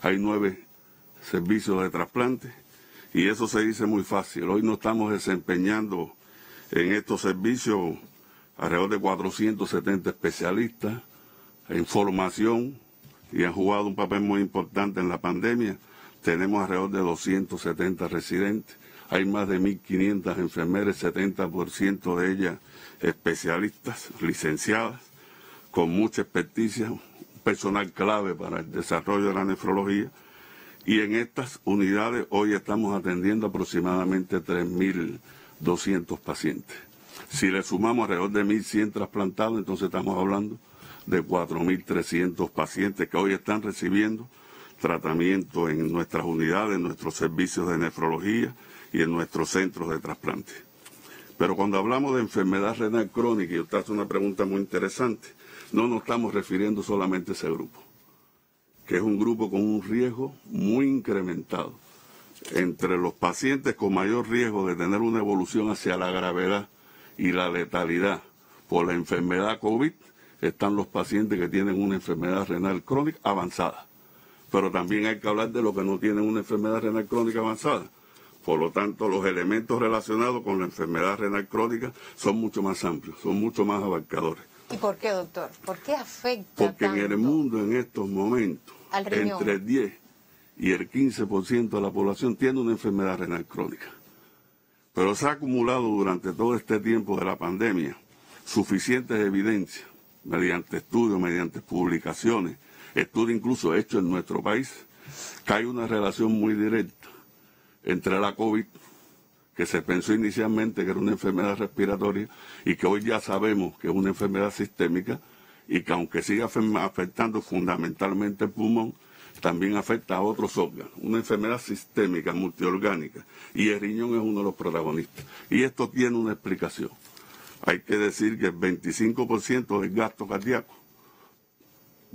hay 9 servicios de trasplante, y eso se dice muy fácil. Hoy nos estamos desempeñando en estos servicios alrededor de 470 especialistas en formación, y han jugado un papel muy importante en la pandemia. Tenemos alrededor de 270 residentes, hay más de 1.500 enfermeras, 70% de ellas especialistas, licenciadas, con mucha experticia, un personal clave para el desarrollo de la nefrología. Y en estas unidades hoy estamos atendiendo aproximadamente 3.200 pacientes. Si le sumamos alrededor de 1.100 trasplantados, entonces estamos hablando de 4.300 pacientes que hoy están recibiendo tratamiento en nuestras unidades, en nuestros servicios de nefrología y en nuestros centros de trasplante. Pero cuando hablamos de enfermedad renal crónica, y usted hace una pregunta muy interesante, no nos estamos refiriendo solamente a ese grupo, que es un grupo con un riesgo muy incrementado. Entre los pacientes con mayor riesgo de tener una evolución hacia la gravedad y la letalidad por la enfermedad COVID, están los pacientes que tienen una enfermedad renal crónica avanzada. Pero también hay que hablar de los que no tienen una enfermedad renal crónica avanzada, Por lo tanto, los elementos relacionados con la enfermedad renal crónica son mucho más amplios, son mucho más abarcadores. ¿Y por qué, doctor? ¿Por qué afecta Porque tanto en el mundo en estos momentos, al riñón? entre el 10 y el 15% de la población tiene una enfermedad renal crónica. Pero se ha acumulado durante todo este tiempo de la pandemia suficientes evidencias, mediante estudios, mediante publicaciones, estudios incluso hechos en nuestro país, que hay una relación muy directa entre la COVID, que se pensó inicialmente que era una enfermedad respiratoria y que hoy ya sabemos que es una enfermedad sistémica y que aunque siga afectando fundamentalmente el pulmón, también afecta a otros órganos. Una enfermedad sistémica, multiorgánica, y el riñón es uno de los protagonistas. Y esto tiene una explicación. Hay que decir que el 25% del gasto cardíaco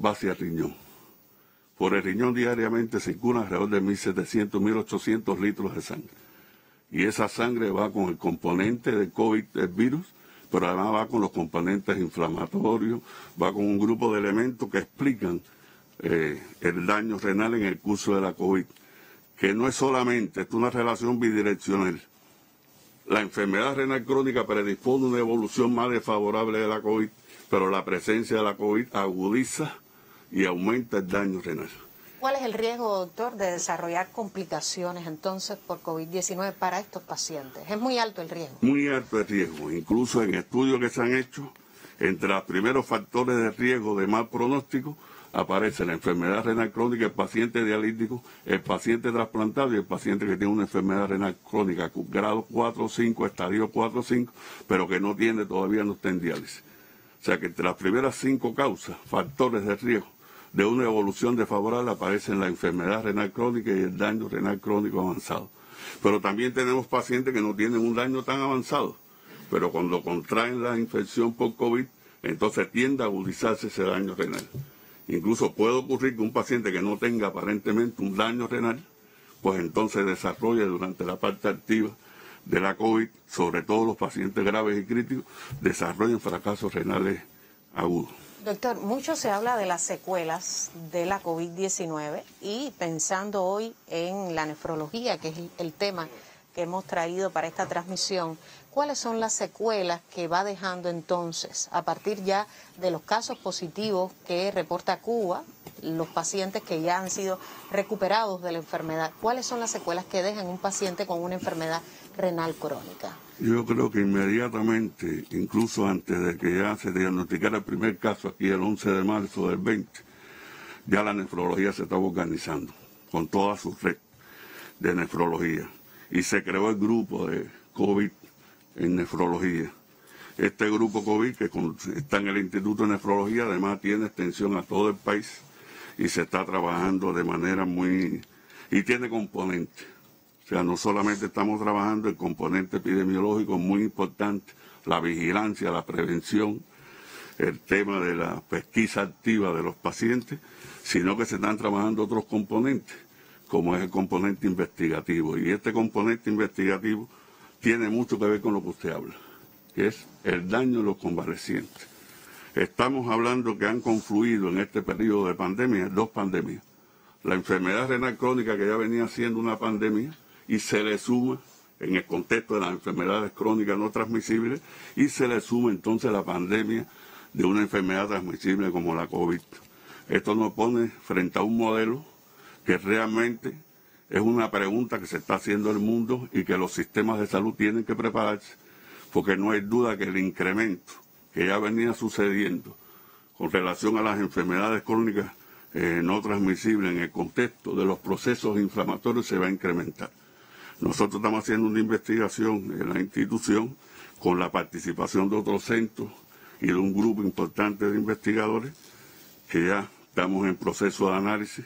va hacia el riñón. Por el riñón diariamente circulan alrededor de 1.700, 1.800 litros de sangre. Y esa sangre va con el componente del COVID, del virus, pero además va con los componentes inflamatorios, va con un grupo de elementos que explican el daño renal en el curso de la COVID, que no es solamente, es una relación bidireccional. La enfermedad renal crónica predispone una evolución más desfavorable de la COVID, pero la presencia de la COVID agudiza y aumenta el daño renal. ¿Cuál es el riesgo, doctor, de desarrollar complicaciones entonces por COVID-19 para estos pacientes? ¿Es muy alto el riesgo? Muy alto el riesgo. Incluso en estudios que se han hecho, entre los primeros factores de riesgo de mal pronóstico, aparece la enfermedad renal crónica, el paciente dialítico, el paciente trasplantado y el paciente que tiene una enfermedad renal crónica, grado 4 o 5, estadio 4 o 5, pero que todavía no está en diálisis. O sea que entre las primeras 5 causas, factores de riesgo de una evolución desfavorable, aparecen la enfermedad renal crónica y el daño renal crónico avanzado. Pero también tenemos pacientes que no tienen un daño tan avanzado, pero cuando contraen la infección por COVID, entonces tiende a agudizarse ese daño renal. Incluso puede ocurrir que un paciente que no tenga aparentemente un daño renal, pues entonces desarrolla durante la parte activa de la COVID, sobre todo los pacientes graves y críticos, desarrollan fracasos renales agudos. Doctor, mucho se habla de las secuelas de la COVID-19 y pensando hoy en la nefrología, que es el tema que hemos traído para esta transmisión, ¿cuáles son las secuelas que va dejando entonces, a partir ya de los casos positivos que reporta Cuba, los pacientes que ya han sido recuperados de la enfermedad? ¿Cuáles son las secuelas que dejan un paciente con una enfermedad renal crónica? Yo creo que inmediatamente, incluso antes de que ya se diagnosticara el primer caso aquí el 11 de marzo del 20, ya la nefrología se estaba organizando con toda su red de nefrología y se creó el grupo de COVID en nefrología. Este grupo COVID que está en el Instituto de Nefrología además tiene extensión a todo el país y se está trabajando de manera y tiene componentes. O sea, no solamente estamos trabajando el componente epidemiológico muy importante, la vigilancia, la prevención, el tema de la pesquisa activa de los pacientes, sino que se están trabajando otros componentes, como es el componente investigativo. Y este componente investigativo tiene mucho que ver con lo que usted habla, que es el daño de los convalecientes. Estamos hablando que han confluido en este periodo de pandemia 2 pandemias. La enfermedad renal crónica, que ya venía siendo una pandemia, y se le suma, en el contexto de las enfermedades crónicas no transmisibles, y se le suma entonces la pandemia de una enfermedad transmisible como la COVID. Esto nos pone frente a un modelo que realmente es una pregunta que se está haciendo el mundo y que los sistemas de salud tienen que prepararse, porque no hay duda que el incremento que ya venía sucediendo con relación a las enfermedades crónicas no transmisibles en el contexto de los procesos inflamatorios se va a incrementar. Nosotros estamos haciendo una investigación en la institución con la participación de otros centros y de un grupo importante de investigadores que ya estamos en proceso de análisis,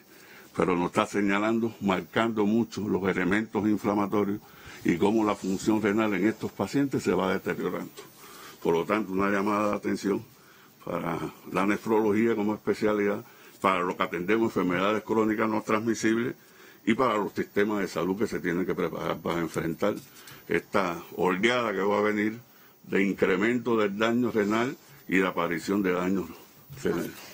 pero nos está señalando, marcando mucho los elementos inflamatorios y cómo la función renal en estos pacientes se va deteriorando. Por lo tanto, una llamada de atención para la nefrología como especialidad, para lo que atendemos enfermedades crónicas no transmisibles y para los sistemas de salud que se tienen que preparar para enfrentar esta oleada que va a venir de incremento del daño renal y de aparición de daños Sí.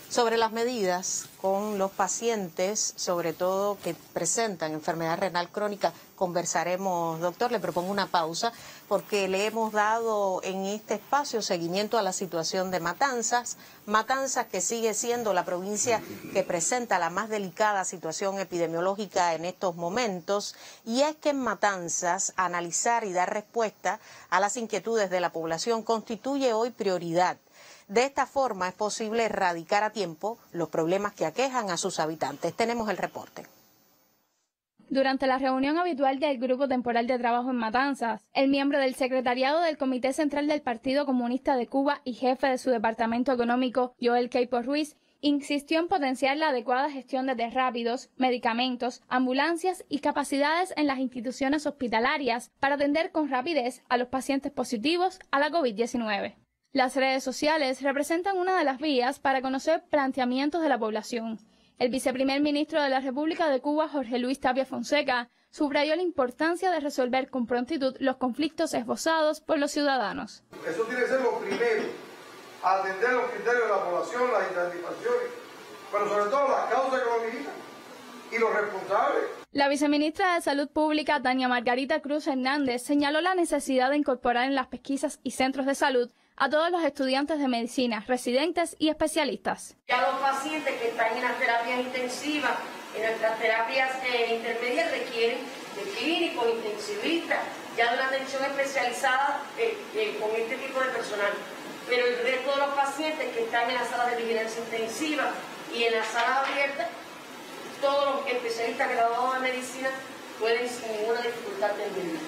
Sobre las medidas con los pacientes, sobre todo que presentan enfermedad renal crónica, conversaremos, doctor. Le propongo una pausa porque le hemos dado en este espacio seguimiento a la situación de Matanzas. Matanzas, que sigue siendo la provincia que presenta la más delicada situación epidemiológica en estos momentos. Y es que en Matanzas analizar y dar respuesta a las inquietudes de la población constituye hoy prioridad. De esta forma es posible erradicar a tiempo los problemas que aquejan a sus habitantes. Tenemos el reporte. Durante la reunión habitual del Grupo Temporal de Trabajo en Matanzas, el miembro del secretariado del Comité Central del Partido Comunista de Cuba y jefe de su departamento económico, Joel Queipo Ruiz, insistió en potenciar la adecuada gestión de test rápidos, medicamentos, ambulancias y capacidades en las instituciones hospitalarias para atender con rapidez a los pacientes positivos a la COVID-19. Las redes sociales representan una de las vías para conocer planteamientos de la población. El viceprimer ministro de la República de Cuba, Jorge Luis Tapia Fonseca, subrayó la importancia de resolver con prontitud los conflictos esbozados por los ciudadanos. Eso tiene que ser lo primero, atender los criterios de la población, las insatisfacciones, pero sobre todo las causas que lo limitan y los responsables. La viceministra de Salud Pública, Tania Margarita Cruz Hernández, señaló la necesidad de incorporar en las pesquisas y centros de salud a todos los estudiantes de medicina, residentes y especialistas. Ya los pacientes que están en las terapias intensivas, en nuestras terapias intermedias, requieren de clínicos, intensivistas, ya de una atención especializada con este tipo de personal. Pero el resto de los pacientes que están en las salas de vigilancia intensiva y en las salas abiertas, todos los especialistas graduados en medicina pueden sin ninguna dificultad atenderlos.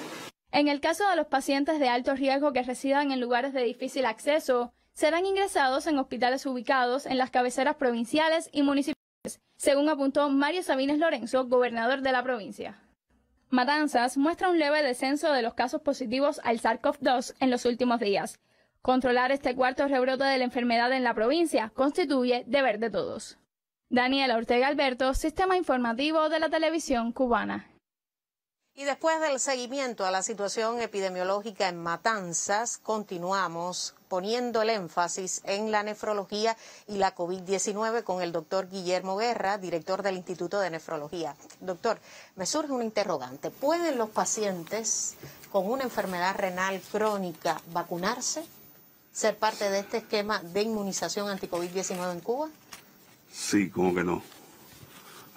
En el caso de los pacientes de alto riesgo que residan en lugares de difícil acceso, serán ingresados en hospitales ubicados en las cabeceras provinciales y municipales, según apuntó Mario Sabines Lorenzo, gobernador de la provincia. Matanzas muestra un leve descenso de los casos positivos al SARS-CoV-2 en los últimos días. Controlar este cuarto rebrote de la enfermedad en la provincia constituye deber de todos. Daniela Ortega Alberto, Sistema Informativo de la Televisión Cubana. Y después del seguimiento a la situación epidemiológica en Matanzas, continuamos poniendo el énfasis en la nefrología y la COVID-19 con el doctor Guillermo Guerra, director del Instituto de Nefrología. Doctor, me surge una interrogante. ¿Pueden los pacientes con una enfermedad renal crónica vacunarse? ¿Ser parte de este esquema de inmunización anti-COVID-19 en Cuba? Sí, ¿cómo que no?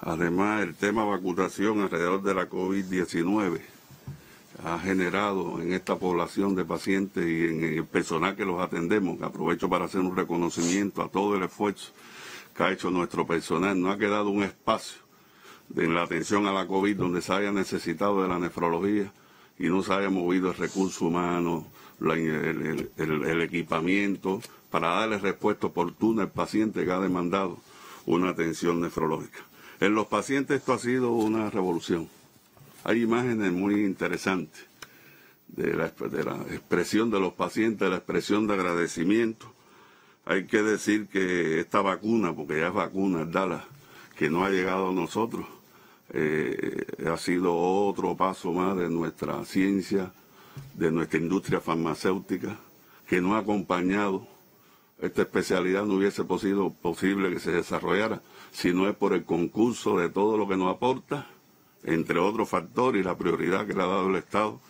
Además, el tema vacunación alrededor de la COVID-19 ha generado en esta población de pacientes y en el personal que los atendemos, aprovecho para hacer un reconocimiento a todo el esfuerzo que ha hecho nuestro personal. No ha quedado un espacio en la atención a la COVID donde se haya necesitado de la nefrología y no se haya movido el recurso humano, el equipamiento para darle respuesta oportuna al paciente que ha demandado una atención nefrológica. En los pacientes esto ha sido una revolución. Hay imágenes muy interesantes de la expresión de los pacientes, la expresión de agradecimiento. Hay que decir que esta vacuna, porque ya es vacuna, el DALA, que no ha llegado a nosotros, ha sido otro paso más de nuestra ciencia, de nuestra industria farmacéutica, que no ha acompañado. Esta especialidad no hubiese sido posible que se desarrollara si no es por el concurso de todo lo que nos aporta, entre otros factores, y la prioridad que le ha dado el Estado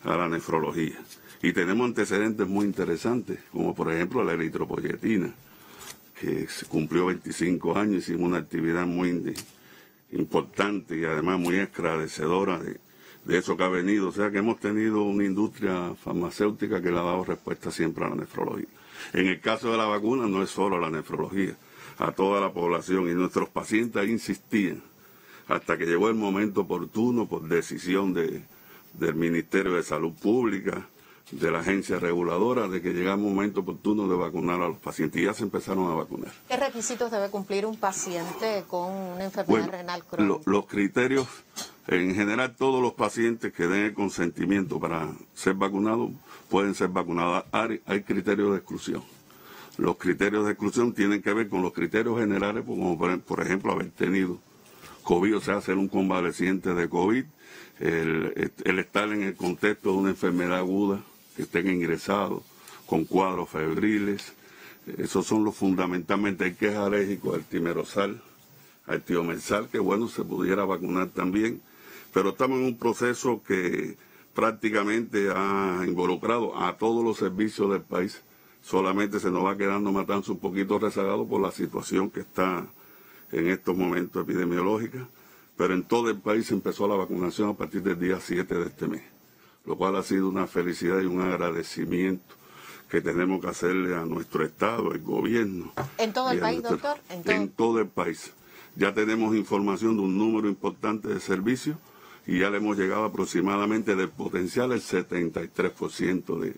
a la nefrología. Y tenemos antecedentes muy interesantes, como por ejemplo la eritropoyetina, que cumplió 25 años, hicimos una actividad muy importante y además muy esclarecedora de eso que ha venido. O sea que hemos tenido una industria farmacéutica que le ha dado respuesta siempre a la nefrología. En el caso de la vacuna no es solo la nefrología, a toda la población, y nuestros pacientes insistían hasta que llegó el momento oportuno por decisión del Ministerio de Salud Pública, de la agencia reguladora, de que llegaba el momento oportuno de vacunar a los pacientes, y ya se empezaron a vacunar. ¿Qué requisitos debe cumplir un paciente con una enfermedad renal crónica? Los criterios, en general todos los pacientes que den el consentimiento para ser vacunados pueden ser vacunados. Hay criterios de exclusión. Los criterios de exclusión tienen que ver con los criterios generales, como por ejemplo haber tenido COVID, o sea, ser un convaleciente de COVID, el estar en el contexto de una enfermedad aguda, que estén ingresados con cuadros febriles, Esos son los fundamentalmente. El que es alérgico al timerosal, al tiomensal, que bueno, se pudiera vacunar también. Pero estamos en un proceso que prácticamente ha involucrado a todos los servicios del país. Solamente se nos va quedando Matanzas un poquito rezagado por la situación que está en estos momentos epidemiológica, pero en todo el país empezó la vacunación a partir del día 7 de este mes, lo cual ha sido una felicidad y un agradecimiento que tenemos que hacerle a nuestro Estado, el gobierno. ¿En todo el país, doctor? En todo el país. Ya tenemos información de un número importante de servicios y ya le hemos llegado aproximadamente del potencial el 73%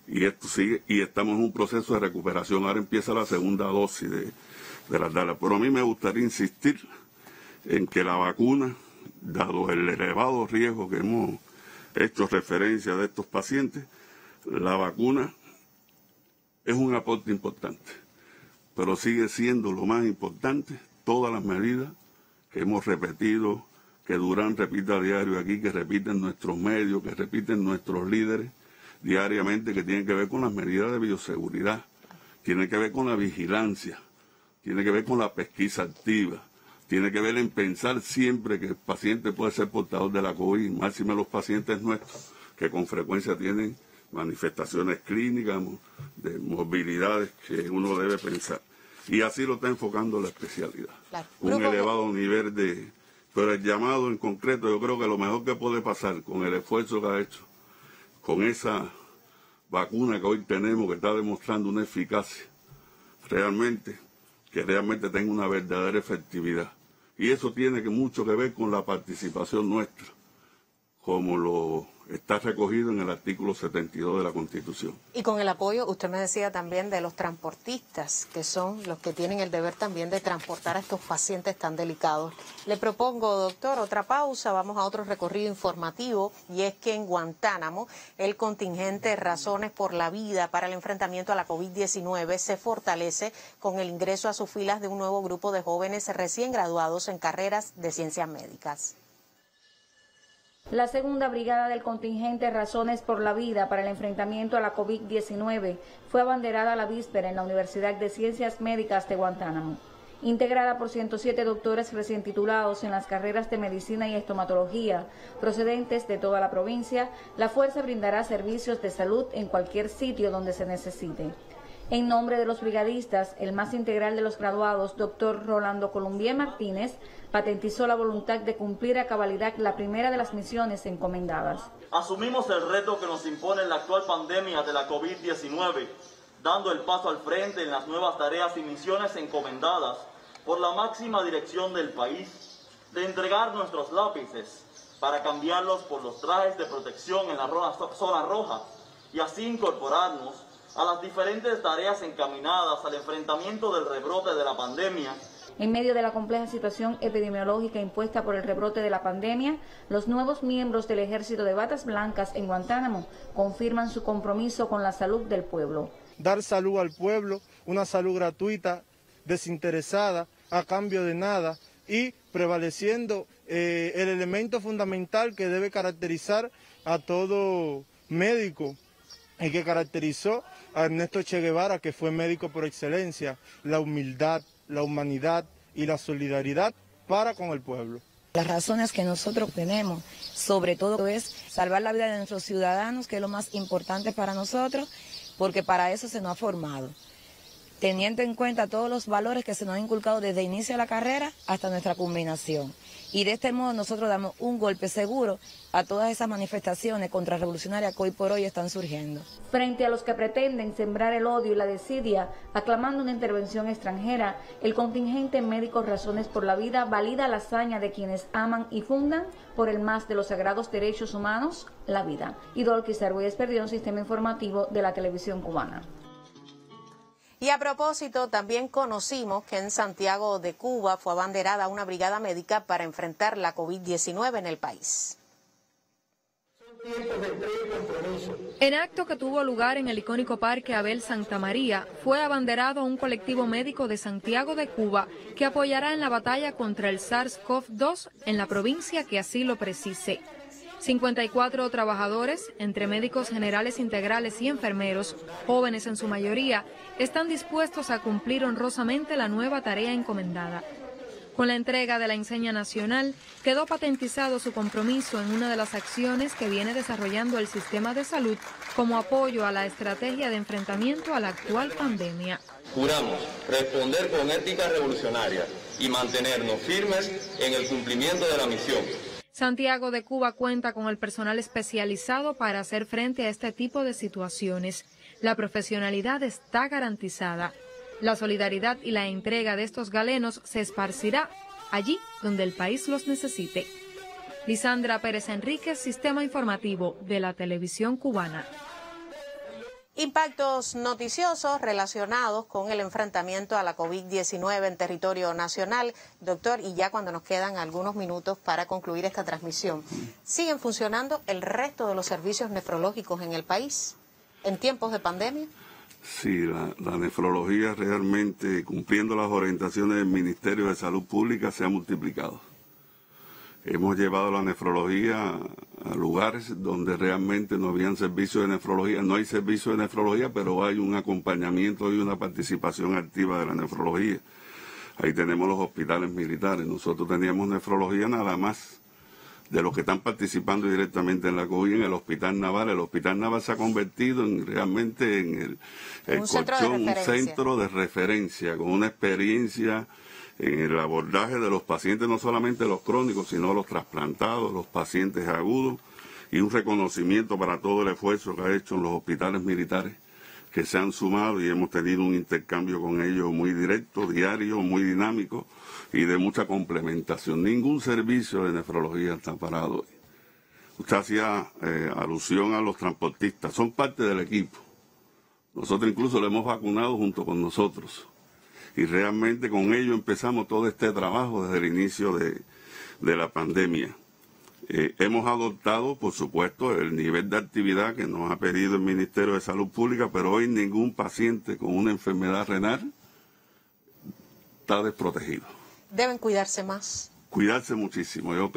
y esto sigue, y estamos en un proceso de recuperación. Ahora empieza la segunda dosis de las dalas. Pero a mí me gustaría insistir en que la vacuna, dado el elevado riesgo que hemos hecho referencia de estos pacientes, la vacuna es un aporte importante, pero sigue siendo lo más importante todas las medidas que hemos repetido, que Durán repite a diario aquí, que repiten nuestros medios, que repiten nuestros líderes diariamente, que tienen que ver con las medidas de bioseguridad, tienen que ver con la vigilancia, tiene que ver con la pesquisa activa, tiene que ver en pensar siempre que el paciente puede ser portador de la COVID, máxime los pacientes nuestros, que con frecuencia tienen manifestaciones clínicas, de movilidades que uno debe pensar. Y así lo está enfocando la especialidad. Claro. Un elevado nivel de... Pero el llamado en concreto, yo creo que lo mejor que puede pasar con el esfuerzo que ha hecho, con esa vacuna que hoy tenemos, que está demostrando una eficacia, que realmente tenga una verdadera efectividad. Y eso tiene mucho que ver con la participación nuestra, como lo está recogido en el artículo 72 de la Constitución. Y con el apoyo, usted me decía también, de los transportistas, que son los que tienen el deber también de transportar a estos pacientes tan delicados. Le propongo, doctor, otra pausa, vamos a otro recorrido informativo, y es que en Guantánamo el contingente Razones por la Vida para el enfrentamiento a la COVID-19 se fortalece con el ingreso a sus filas de un nuevo grupo de jóvenes recién graduados en carreras de ciencias médicas. La segunda brigada del contingente Razones por la Vida para el enfrentamiento a la COVID-19 fue abanderada la víspera en la Universidad de Ciencias Médicas de Guantánamo. Integrada por 107 doctores recién titulados en las carreras de Medicina y Estomatología, procedentes de toda la provincia, la fuerza brindará servicios de salud en cualquier sitio donde se necesite. En nombre de los brigadistas, el más integral de los graduados, doctor Rolando Columbier Martínez, patentizó la voluntad de cumplir a cabalidad la primera de las misiones encomendadas. Asumimos el reto que nos impone la actual pandemia de la COVID-19, dando el paso al frente en las nuevas tareas y misiones encomendadas por la máxima dirección del país, de entregar nuestros lápices para cambiarlos por los trajes de protección en la zona roja y así incorporarnos a las diferentes tareas encaminadas al enfrentamiento del rebrote de la pandemia. En medio de la compleja situación epidemiológica impuesta por el rebrote de la pandemia, los nuevos miembros del Ejército de Batas Blancas en Guantánamo confirman su compromiso con la salud del pueblo. Dar salud al pueblo, una salud gratuita, desinteresada, a cambio de nada, y prevaleciendo el elemento fundamental que debe caracterizar a todo médico, el que caracterizó a Ernesto Che Guevara, que fue médico por excelencia: la humildad, la humanidad y la solidaridad para con el pueblo. Las razones que nosotros tenemos, sobre todo, es salvar la vida de nuestros ciudadanos, que es lo más importante para nosotros, porque para eso se nos ha formado, teniendo en cuenta todos los valores que se nos han inculcado desde el inicio de la carrera hasta nuestra culminación. Y de este modo nosotros damos un golpe seguro a todas esas manifestaciones contrarrevolucionarias que hoy por hoy están surgiendo. Frente a los que pretenden sembrar el odio y la desidia, aclamando una intervención extranjera, el contingente Médicos Razones por la Vida valida la hazaña de quienes aman y fundan por el más de los sagrados derechos humanos, la vida. Idolquis Argüelles Perdión, Sistema Informativo de la Televisión Cubana. Y a propósito, también conocimos que en Santiago de Cuba fue abanderada una brigada médica para enfrentar la COVID-19 en el país. En acto que tuvo lugar en el icónico Parque Abel Santa María, fue abanderado un colectivo médico de Santiago de Cuba que apoyará en la batalla contra el SARS-CoV-2 en la provincia que así lo precise. 54 trabajadores, entre médicos generales integrales y enfermeros, jóvenes en su mayoría, están dispuestos a cumplir honrosamente la nueva tarea encomendada. Con la entrega de la enseña nacional, quedó patentizado su compromiso en una de las acciones que viene desarrollando el sistema de salud como apoyo a la estrategia de enfrentamiento a la actual pandemia. Juramos responder con ética revolucionaria y mantenernos firmes en el cumplimiento de la misión. Santiago de Cuba cuenta con el personal especializado para hacer frente a este tipo de situaciones. La profesionalidad está garantizada. La solidaridad y la entrega de estos galenos se esparcirá allí donde el país los necesite. Lisandra Pérez Enríquez, Sistema Informativo de la Televisión Cubana. Impactos noticiosos relacionados con el enfrentamiento a la COVID-19 en territorio nacional. Doctor, y ya cuando nos quedan algunos minutos para concluir esta transmisión, ¿siguen funcionando el resto de los servicios nefrológicos en el país en tiempos de pandemia? Sí, la nefrología realmente, cumpliendo las orientaciones del Ministerio de Salud Pública, se ha multiplicado. Hemos llevado la nefrología a lugares donde realmente no habían servicios de nefrología. No hay servicios de nefrología, pero hay un acompañamiento y una participación activa de la nefrología. Ahí tenemos los hospitales militares. Nosotros teníamos nefrología nada más de los que están participando directamente en la COVID en el Hospital Naval. El Hospital Naval se ha convertido realmente en un centro de referencia, con una experiencia en el abordaje de los pacientes, no solamente los crónicos, sino los trasplantados, los pacientes agudos, y un reconocimiento para todo el esfuerzo que ha hecho en los hospitales militares, que se han sumado, y hemos tenido un intercambio con ellos muy directo, diario, muy dinámico y de mucha complementación. Ningún servicio de nefrología está parado. Usted hacía alusión a los transportistas, son parte del equipo. Nosotros incluso lo hemos vacunado junto con nosotros. Y realmente con ello empezamos todo este trabajo desde el inicio de la pandemia. Hemos adoptado, por supuesto, el nivel de actividad que nos ha pedido el Ministerio de Salud Pública, pero hoy ningún paciente con una enfermedad renal está desprotegido. ¿Deben cuidarse más? Cuidarse muchísimo. Yo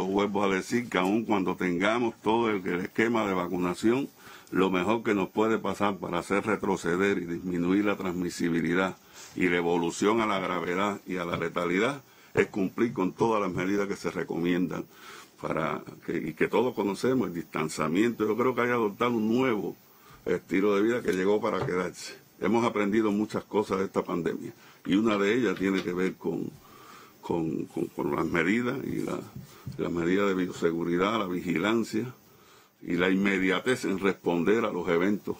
vuelvo a decir que aun cuando tengamos todo el esquema de vacunación, lo mejor que nos puede pasar para hacer retroceder y disminuir la transmisibilidad y la evolución a la gravedad y a la letalidad es cumplir con todas las medidas que se recomiendan y que todos conocemos, el distanciamiento. Yo creo que hay que adoptar un nuevo estilo de vida que llegó para quedarse. Hemos aprendido muchas cosas de esta pandemia y una de ellas tiene que ver con las medidas y las medidas de bioseguridad, la vigilancia y la inmediatez en responder a los eventos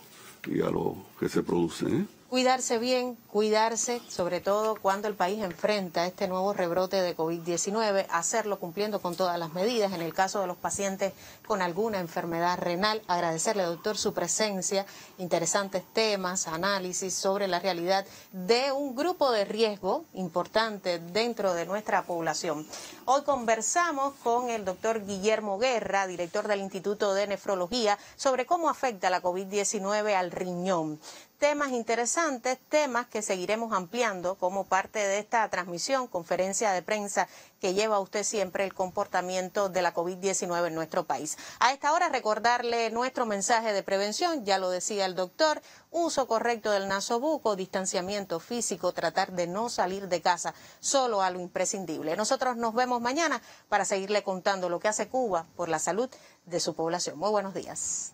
y a lo que se producen. Cuidarse bien, cuidarse, sobre todo cuando el país enfrenta este nuevo rebrote de COVID-19, hacerlo cumpliendo con todas las medidas. En el caso de los pacientes con alguna enfermedad renal, agradecerle, doctor, su presencia, interesantes temas, análisis sobre la realidad de un grupo de riesgo importante dentro de nuestra población. Hoy conversamos con el doctor Guillermo Guerra, director del Instituto de Nefrología, sobre cómo afecta la COVID-19 al riñón. Temas interesantes, temas que seguiremos ampliando como parte de esta transmisión, conferencia de prensa que lleva usted siempre el comportamiento de la COVID-19 en nuestro país. A esta hora recordarle nuestro mensaje de prevención, ya lo decía el doctor, uso correcto del nasobuco, distanciamiento físico, tratar de no salir de casa, solo a lo imprescindible. Nosotros nos vemos mañana para seguirle contando lo que hace Cuba por la salud de su población. Muy buenos días.